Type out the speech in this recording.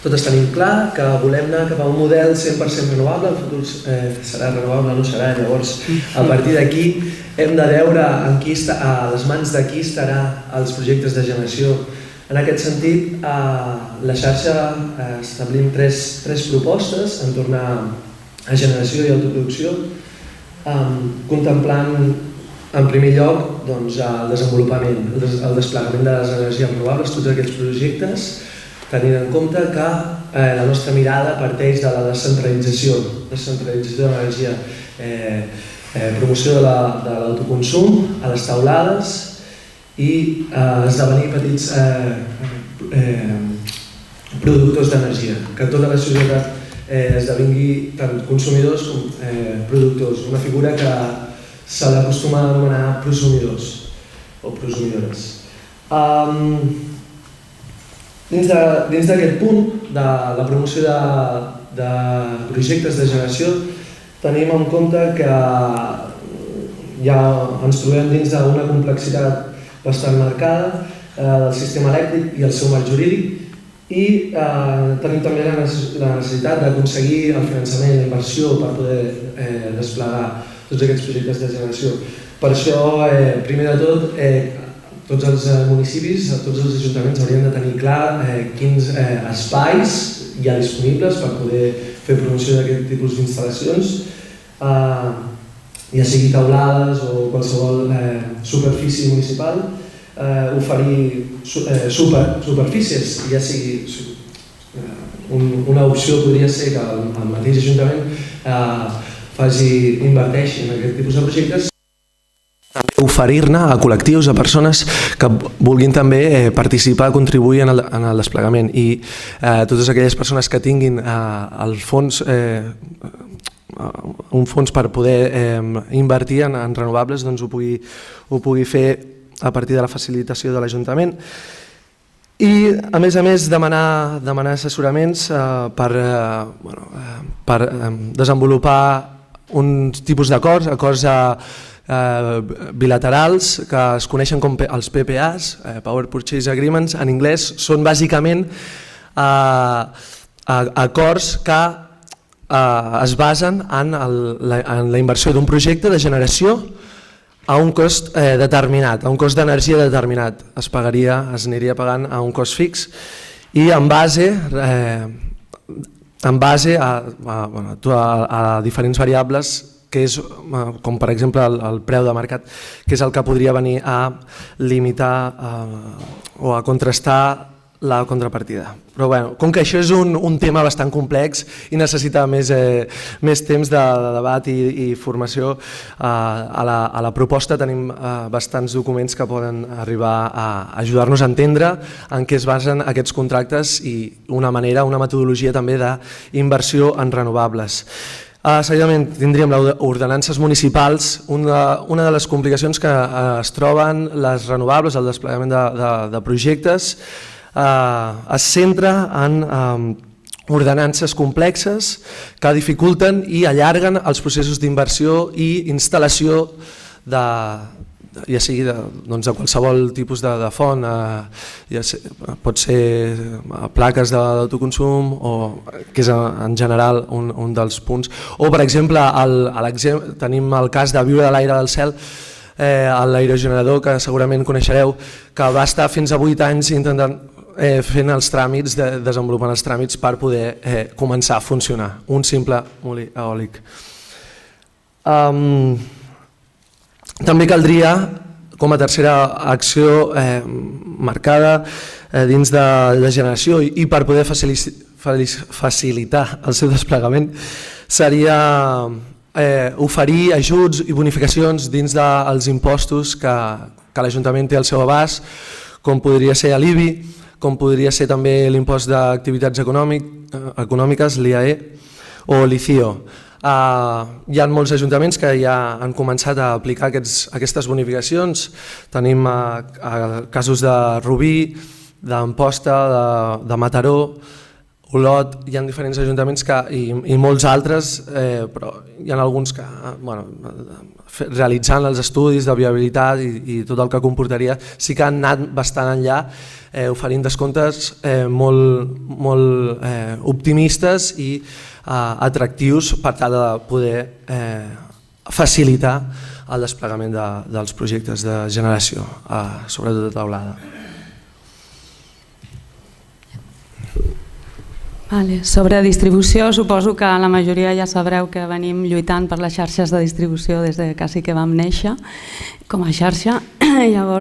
Totes tenim clar que volem anar cap a un model 100% renovable, el futur serà renovable o no serà, llavors a partir d'aquí hem de veure a les mans de qui estarà els projectes de generació. En aquest sentit, a la xarxa establim tres propostes en tornar a generació i autoproducció, contemplant en primer lloc el desenvolupament, el desplegament de les energies renovables, tots aquells projectes, tenint en compte que la nostra mirada parteix de la descentralització de l'energia, promoció de l'autoconsum a les taulades i esdevenir petits productors d'energia, que tota la societat esdevingui tant consumidors com productors, una figura que se l'acostuma a anomenar prosumidors o prosumidores. Dins d'aquest punt de la promoció de projectes de generació tenim en compte que ja ens trobem dins d'una complexitat bastant marcada del sistema elèctric i el seu marc jurídic i tenim també la necessitat d'aconseguir el finançament, la inversió per poder desplegar tots aquests projectes de generació. Per això, primer de tot, tots els municipis, tots els ajuntaments haurien de tenir clar quins espais hi ha disponibles per poder fer promoció d'aquest tipus d'instal·lacions, ja sigui taulades o qualsevol superfície municipal, oferir superfícies, ja sigui una opció podria ser que el mateix ajuntament inverteixi en aquest tipus de projectes, oferir-ne a col·lectius, a persones que vulguin també participar, contribuir en el desplegament i totes aquelles persones que tinguin un fons per poder invertir en renovables ho pugui fer a partir de la facilitació de l'Ajuntament. I a més demanar assessoraments per desenvolupar uns tipus d'acords, acords bilaterals que es coneixen com els PPAs, Power Purchase Agreements, en anglès són bàsicament acords que es basen en la inversió d'un projecte de generació a un cost determinat, a un cost d'energia determinat. Es aniria pagant a un cost fix i en base a diferents variables que és, com per exemple el preu de mercat, que és el que podria venir a limitar o a contrastar la contrapartida. Però bé, com que això és un tema bastant complex i necessita més temps de debat i formació, a la proposta tenim bastants documents que poden arribar a ajudar-nos a entendre en què es basen aquests contractes i una metodologia també d'inversió en renovables. Seguidament tindríem les ordenances municipals. Una de les complicacions que es troben les renovables, el desplegament de projectes, es centra en ordenances complexes que dificulten i allarguen els processos d'inversió i instal·lació ja sigui de qualsevol tipus de font, pot ser plaques d'autoconsum, que és en general un dels punts, o per exemple tenim el cas de Viure de l'aire del cel, l'aerogenerador que segurament coneixereu, que va estar fins a 8 anys intentant fent els tràmits, desenvolupant els tràmits per poder començar a funcionar, un simple molí eòlic. També caldria, com a tercera acció marcada dins de la generació i per poder facilitar el seu desplegament, seria oferir ajuts i bonificacions dins dels impostos que l'Ajuntament té al seu abast, com podria ser l'IBI, com podria ser també l'impost d'activitats econòmiques, l'IAE, o l'ICIO. Hi ha molts ajuntaments que ja han començat a aplicar aquestes bonificacions. Tenim casos de Rubí, d'Amposta, de Mataró, Olot, hi ha diferents ajuntaments i molts altres, però hi ha alguns que realitzant els estudis de viabilitat i tot el que comportaria sí que han anat bastant enllà, oferint descomptes molt optimistes i atractius per tal de poder facilitar el desplegament dels projectes de generació, sobretot de teulada. Sobre distribució, suposo que la majoria ja sabreu que venim lluitant per les xarxes de distribució des de quasi que vam néixer com a xarxa. Llavors,